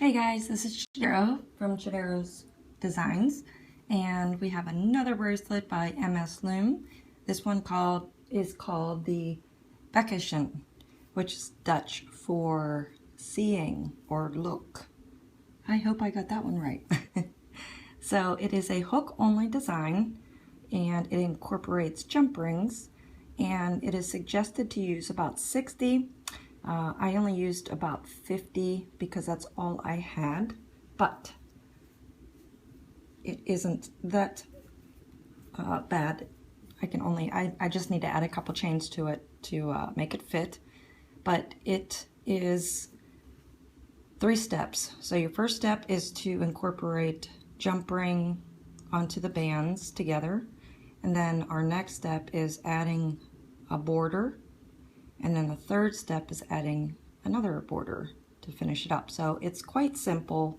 Hey guys, this is Chodaros from Chodaros Designs, and we have another bracelet by MsLoom. This one is called the Bekischen, which is Dutch for seeing or look. I hope I got that one right. So it is a hook-only design, and it incorporates jump rings, and it is suggested to use about 60. I only used about 50 because that's all I had, but it isn't that bad. I just need to add a couple chains to it to make it fit, but it is 3 steps. So your first step is to incorporate jump ring onto the bands together, and then our next step is adding a border, and then the third step is adding another border to finish it up. So it's quite simple,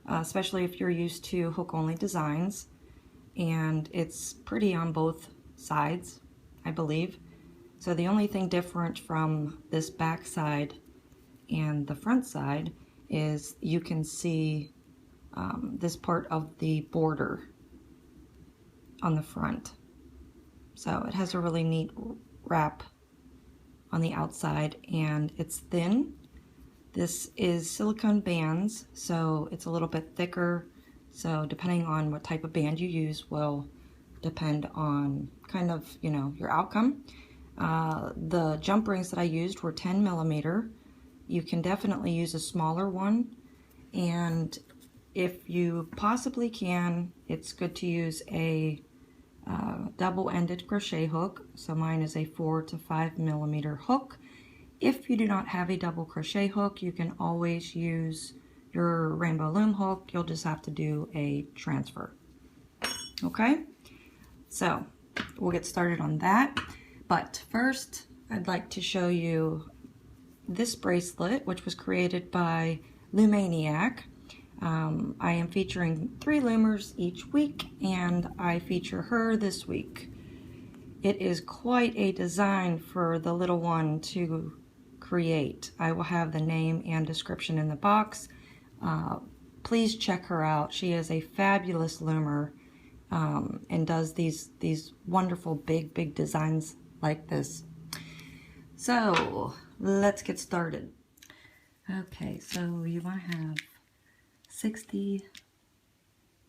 especially if you're used to hook-only designs, and it's pretty on both sides, I believe. So the only thing different from this back side and the front side is you can see this part of the border on the front. So it has a really neat wrap on the outside, and it's thin. This is silicone bands, so it's a little bit thicker. So depending on what type of band you use will depend on kind of, your outcome. The jump rings that I used were 10 millimeter. You can definitely use a smaller one, and if you possibly can, it's good to use a double-ended crochet hook. So mine is a 4 to 5 millimeter hook. If you do not have a double crochet hook, you can always use your rainbow loom hook. You'll just have to do a transfer. Okay, so we'll get started on that. But first, I'd like to show you this bracelet, which was created by Loomaniac. I am featuring 3 loomers each week, and I feature her this week. It is quite a design for the little one to create. I will have the name and description in the box. Please check her out. She is a fabulous loomer and does these wonderful big designs like this. So let's get started. Okay, so you want to have 60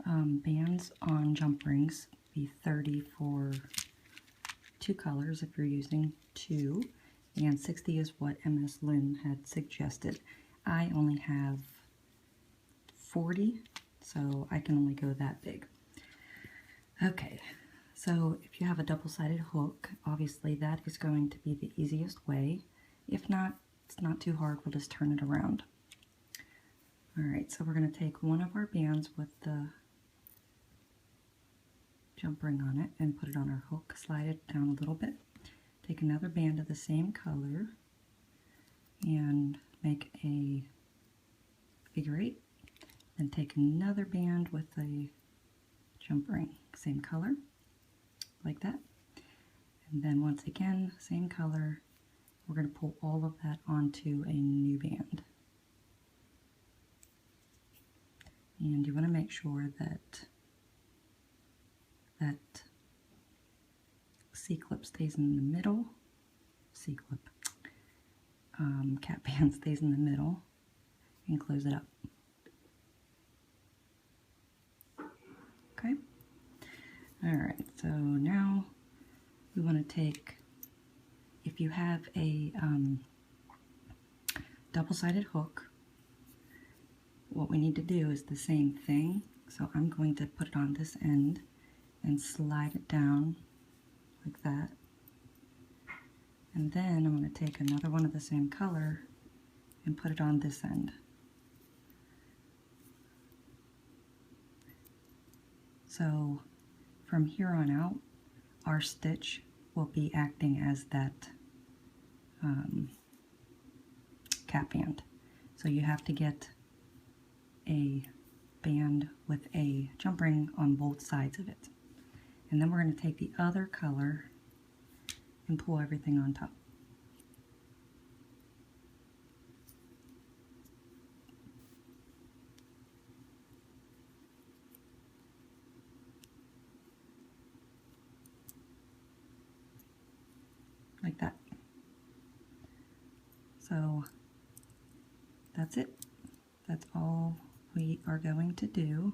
bands on jump rings, be 30 for 2 colors if you're using 2, and 60 is what MsLoom had suggested. I only have 40, so I can only go that big. Okay, so if you have a double-sided hook, obviously that is going to be the easiest way. If not, it's not too hard, we'll just turn it around. Alright, so we're going to take one of our bands with the jump ring on it and put it on our hook, slide it down a little bit, take another band of the same color and make a figure 8, then take another band with a jump ring, same color, like that, and then once again, same color, we're going to pull all of that onto a new band. And you want to make sure that C-clip stays in the middle, C-clip, cap band stays in the middle, and close it up. Okay? Alright, so now we want to take, if you have a double-sided hook, what we need to do is the same thing. So I'm going to put it on this end and slide it down like that. And then I'm going to take another one of the same color and put it on this end. So from here on out, our stitch will be acting as that cap band. So you have to get a band with a jump ring on both sides of it. And then we're going to take the other color and pull everything on top. So that's it. That's all we are going to do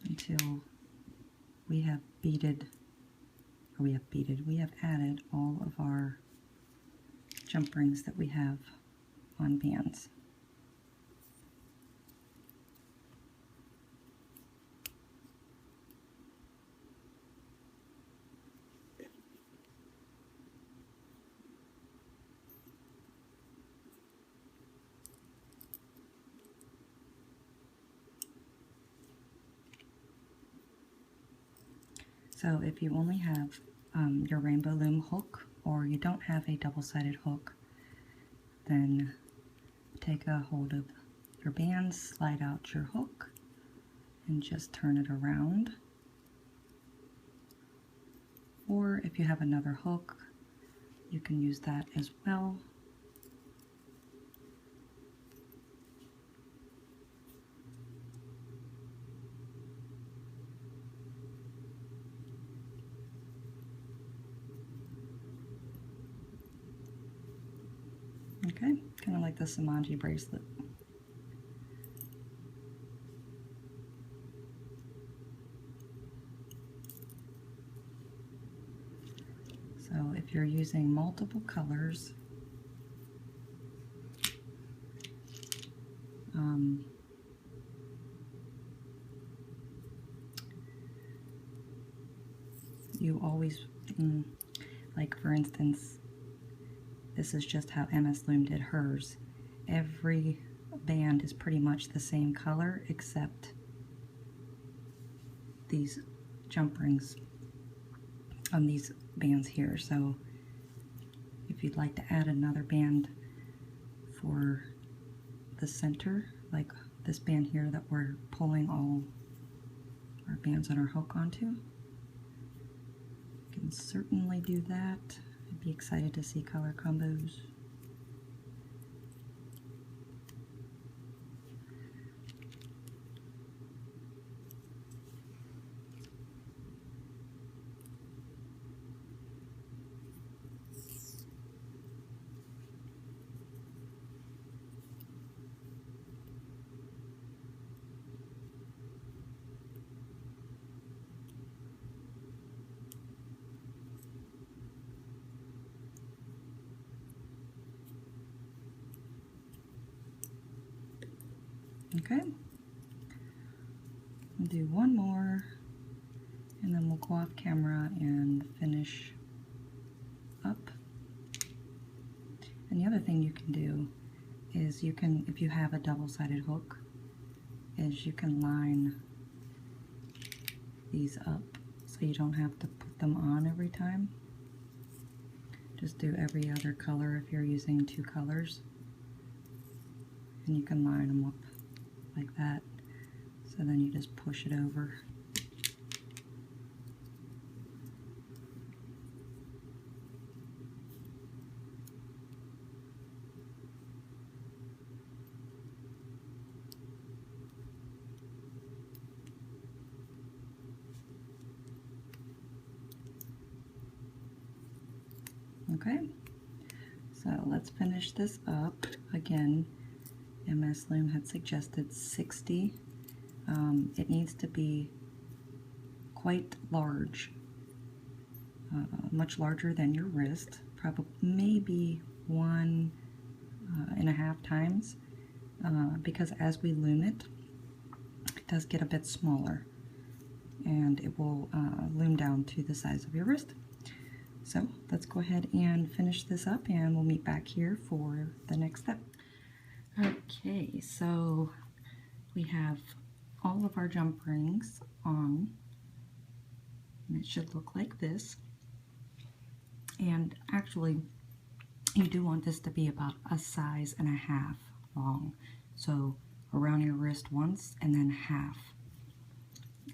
until we have we have added all of our jump rings that we have on bands. So if you only have your rainbow loom hook, or you don't have a double-sided hook, then take a hold of your bands, slide out your hook, and just turn it around. Or if you have another hook, you can use that as well. Okay, kind of like the Samanji bracelet. So if you're using multiple colors, you always, like for instance, this is just how MsLoom did hers. Every band is pretty much the same color except these jump rings on these bands here. So if you'd like to add another band for the center, like this band here that we're pulling all our bands on our hook onto, you can certainly do that. I'd be excited to see color combos. Okay, we'll do one more and then we'll go off camera and finish up. And the other thing you can do is you can, if you have a double-sided hook, is you can line these up so you don't have to put them on every time. Just do every other color if you're using two colors, and you can line them up like that. So then you just push it over. Okay, so let's finish this up. Again, MsLoom had suggested 60. It needs to be quite large, much larger than your wrist, probably maybe 1.5 times, because as we loom it, it does get a bit smaller, and it will loom down to the size of your wrist. So let's go ahead and finish this up, and we'll meet back here for the next step. Okay, so we have all of our jump rings on, and it should look like this. And actually, you do want this to be about 1.5 sizes long. So around your wrist once, and then half.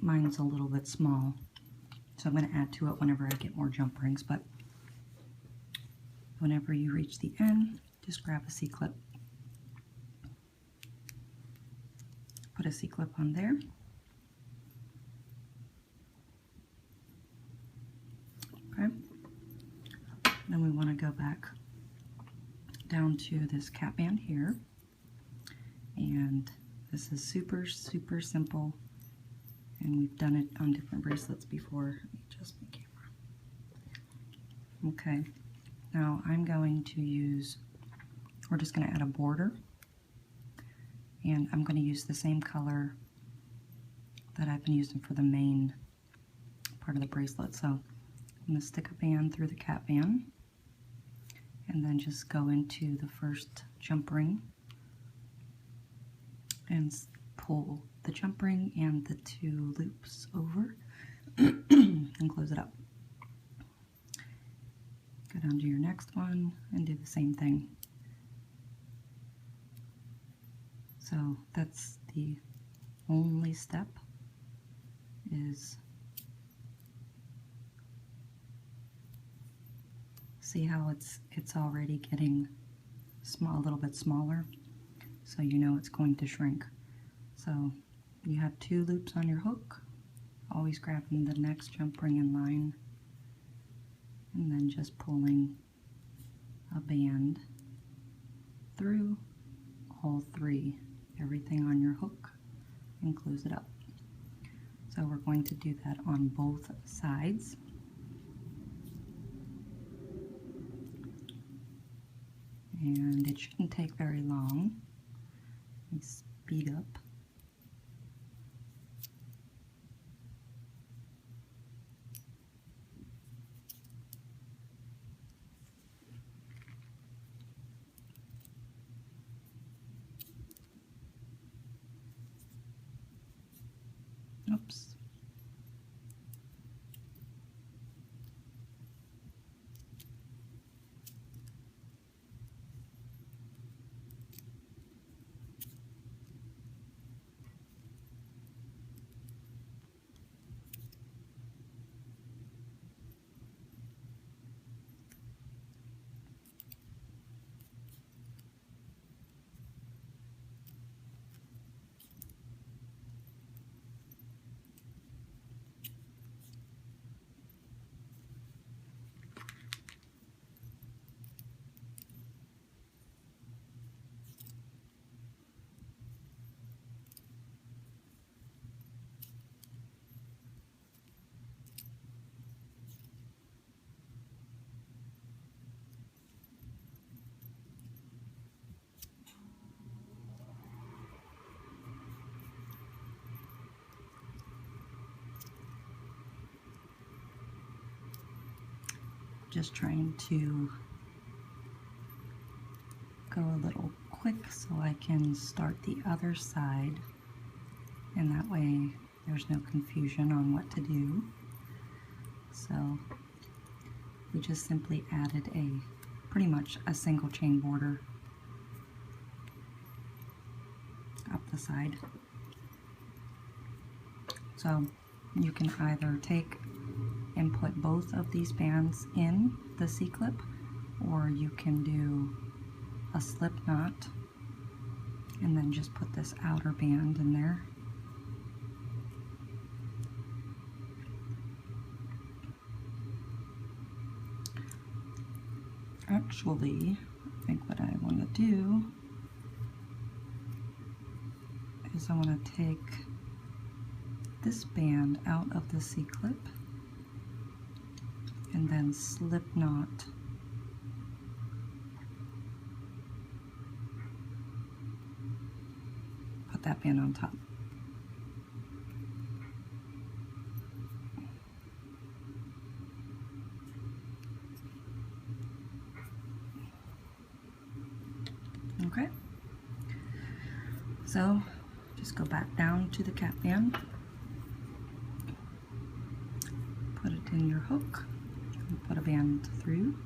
Mine's a little bit small, so I'm going to add to it whenever I get more jump rings, but whenever you reach the end, just grab a C-clip. Put a C-clip on there. Okay. Then we want to go back down to this cap band here, and this is super simple, and we've done it on different bracelets before. Let me adjust my camera. Okay, now I'm going to use, we're just going to add a border, and I'm going to use the same color that I've been using for the main part of the bracelet. So I'm going to stick a band through the cap band, and then just go into the first jump ring and pull the jump ring and the 2 loops over and close it up. Go down to your next one and do the same thing. So that's the only step, is see how it's already getting small, a little bit smaller, so you know it's going to shrink. So you have 2 loops on your hook, always grabbing the next jump ring in line, and then just pulling a band through all 3, everything on your hook, and close it up. So we're going to do that on both sides. And it shouldn't take very long. Let me speed up. Oops. Just trying to go a little quick so I can start the other side, and that way there's no confusion on what to do. So we just simply added pretty much a single chain border up the side. So you can either take and put both of these bands in the C-clip, or you can do a slip knot and then just put this outer band in there. Actually, I think what I want to do is I want to take this band out of the C-clip and then slip knot put that band on top. Okay, so just go back down to the cap band, put it in your hook, put a band through,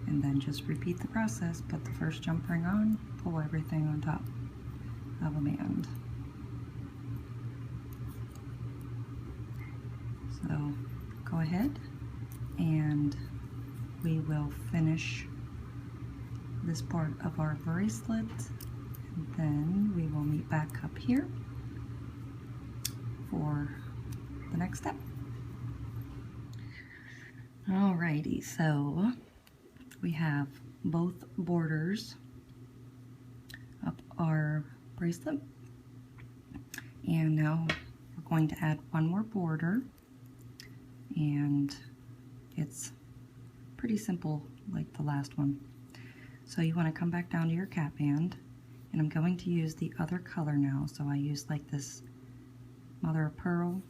and then just repeat the process. Put the first jump ring on, pull everything on top of a band. So go ahead and we will finish this part of our bracelet, and then we will meet back up here for the next step. Alrighty, so we have both borders of our bracelet, and now we're going to add one more border, and it's pretty simple like the last one. So you want to come back down to your cap band, and I'm going to use the other color now. So I use like this mother of pearl,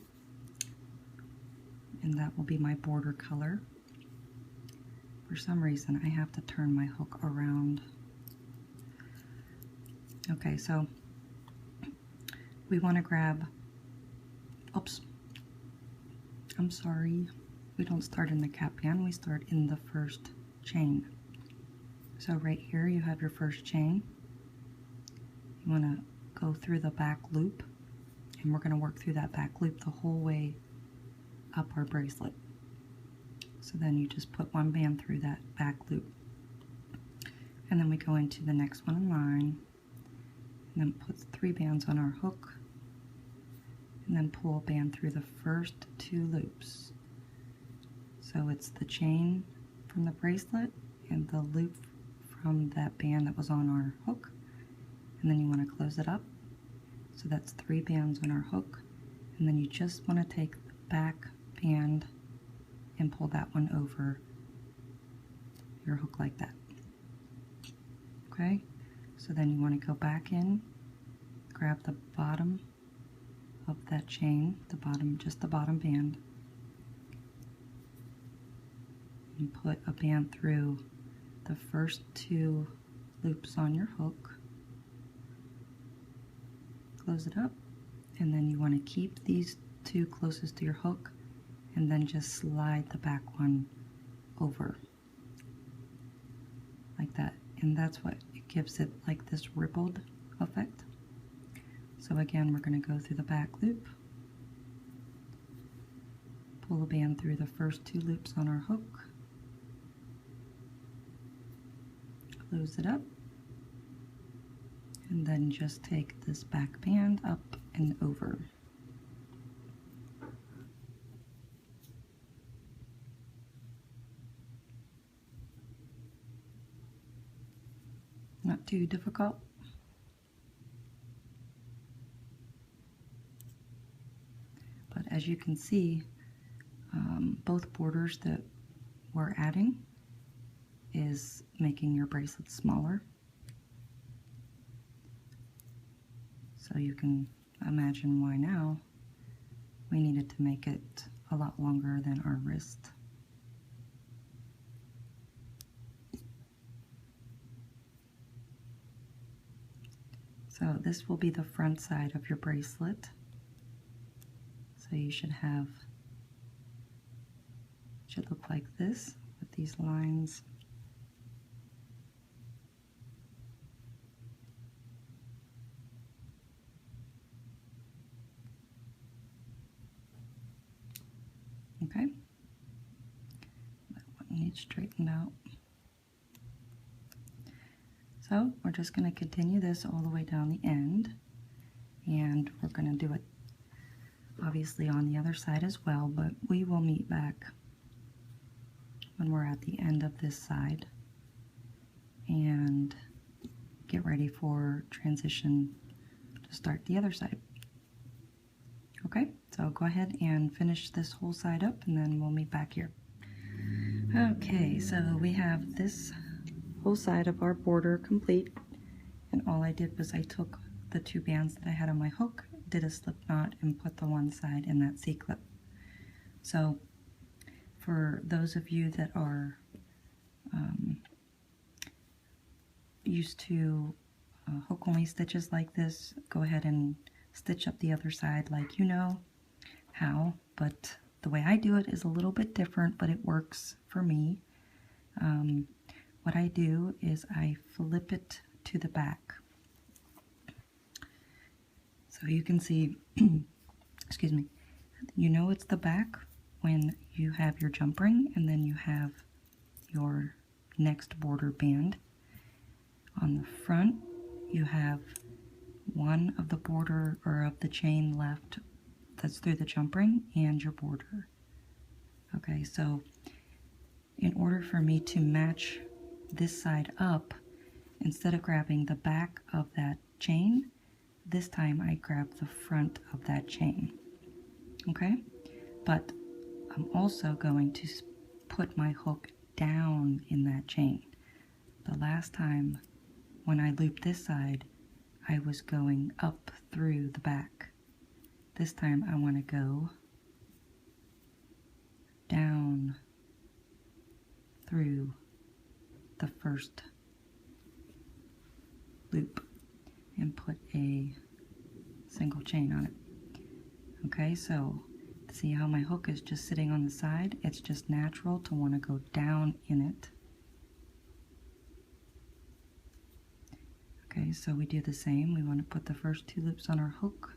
and that will be my border color. For some reason I have to turn my hook around. Okay, so we want to grab, oops, I'm sorry, we don't start in the cap band, we start in the first chain. So right here you have your first chain. You want to go through the back loop, and we're going to work through that back loop the whole way up our bracelet. So then you just put one band through that back loop, and then we go into the next one in line, and then put 3 bands on our hook, and then pull a band through the first 2 loops. So it's the chain from the bracelet and the loop from that band that was on our hook, and then you want to close it up. So that's 3 bands on our hook, and then you just want to take the back band and pull that one over your hook like that. Okay, so then you want to go back in, grab the bottom of that chain, the bottom, just the bottom band, and put a band through the first 2 loops on your hook, close it up, and then you want to keep these 2 closest to your hook, and then just slide the back one over like that, and that's what it gives it, like this rippled effect. So again, we're going to go through the back loop, pull a band through the first 2 loops on our hook, close it up, and then just take this back band up and over. Not too difficult. But as you can see, both borders that we're adding is making your bracelet smaller. So you can imagine why now we needed to make it a lot longer than our wrist. So this will be the front side of your bracelet. So you should look like this with these lines. Okay, that one needs straightened out. So we're just going to continue this all the way down the end, and we're going to do it obviously on the other side as well, but we will meet back when we're at the end of this side and get ready for transition to start the other side. Okay, so go ahead and finish this whole side up, and then we'll meet back here. Okay, so we have this whole side of our border complete, and all I did was I took the 2 bands that I had on my hook, did a slip knot, and put the one side in that C-clip. So for those of you that are used to hook only stitches like this, go ahead and stitch up the other side like you know how, but the way I do it is a little bit different, but it works for me. What I do is I flip it to the back. So you can see, excuse me, you know it's the back when you have your jump ring and then you have your next border band. On the front, you have one of the border or of the chain left that's through the jump ring and your border. Okay, so in order for me to match this side up, instead of grabbing the back of that chain, this time I grab the front of that chain. Okay? But I'm also going to put my hook down in that chain. The last time when I looped this side, I was going up through the back. This time I want to go down through the first loop and put a single chain on it. Okay, so see how my hook is just sitting on the side? It's just natural to want to go down in it. Okay, so we do the same. We want to put the first 2 loops on our hook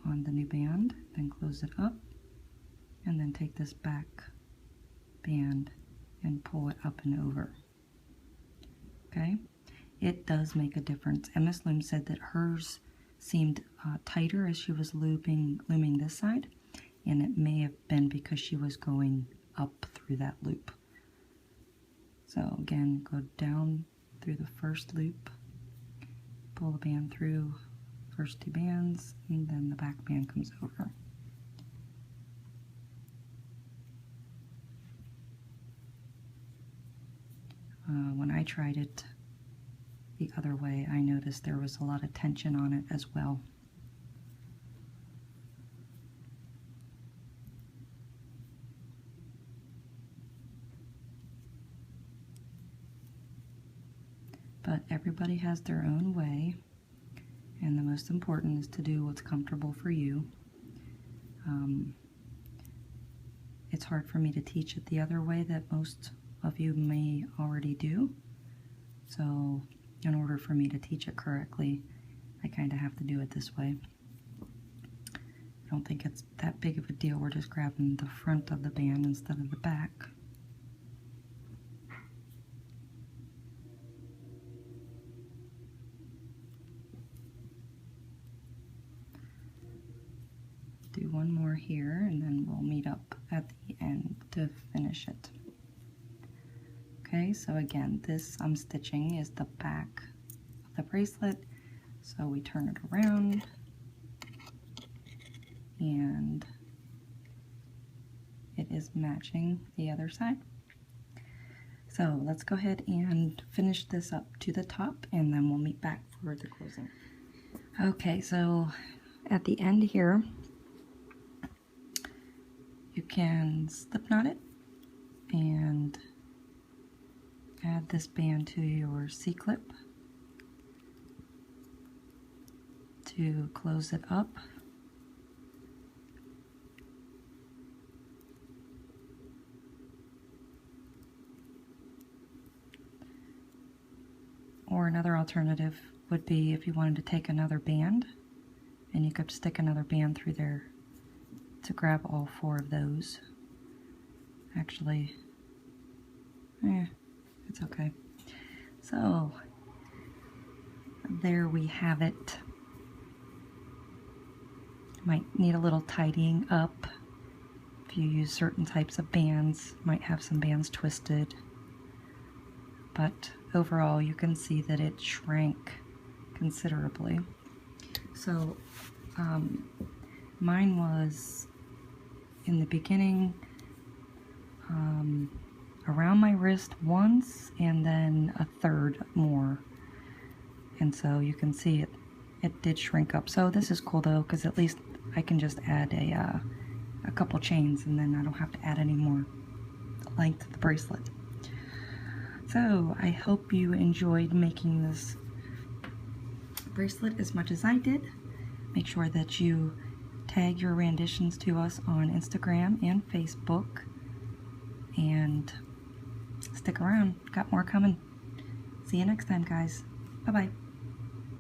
on the new band, then close it up, and then take this back band and pull it up and over. Okay, it does make a difference. MsLoom said that hers seemed tighter as she was looming this side, and it may have been because she was going up through that loop. So again, go down through the first loop, pull the band through first 2 bands, and then the back band comes over. When I tried it the other way, I noticed there was a lot of tension on it as well. But everybody has their own way, and the most important is to do what's comfortable for you. It's hard for me to teach it the other way that most of you may already do. So in order for me to teach it correctly, I kind of have to do it this way. I don't think it's that big of a deal. We're just grabbing the front of the band instead of the back. Do one more here, and then we'll meet up at the end to finish it. Okay, so again, this I'm stitching is the back of the bracelet. So we turn it around, and it is matching the other side. So let's go ahead and finish this up to the top, and then we'll meet back for the closing. Okay, so at the end here, you can slip knot it and add this band to your C-clip to close it up. Or another alternative would be if you wanted to take another band, and you could stick another band through there to grab all 4 of those. Actually, it's okay. So there we have it. Might need a little tidying up. If you use certain types of bands, might have some bands twisted. But overall, you can see that it shrank considerably. So mine was in the beginning around my wrist once, and then a third more. And so you can see it did shrink up. So this is cool though, because at least I can just add a couple chains, and then I don't have to add any more length to the bracelet. So I hope you enjoyed making this bracelet as much as I did. Make sure that you tag your renditions to us on Instagram and Facebook, and stick around. Got more coming. See you next time, guys. Bye-bye.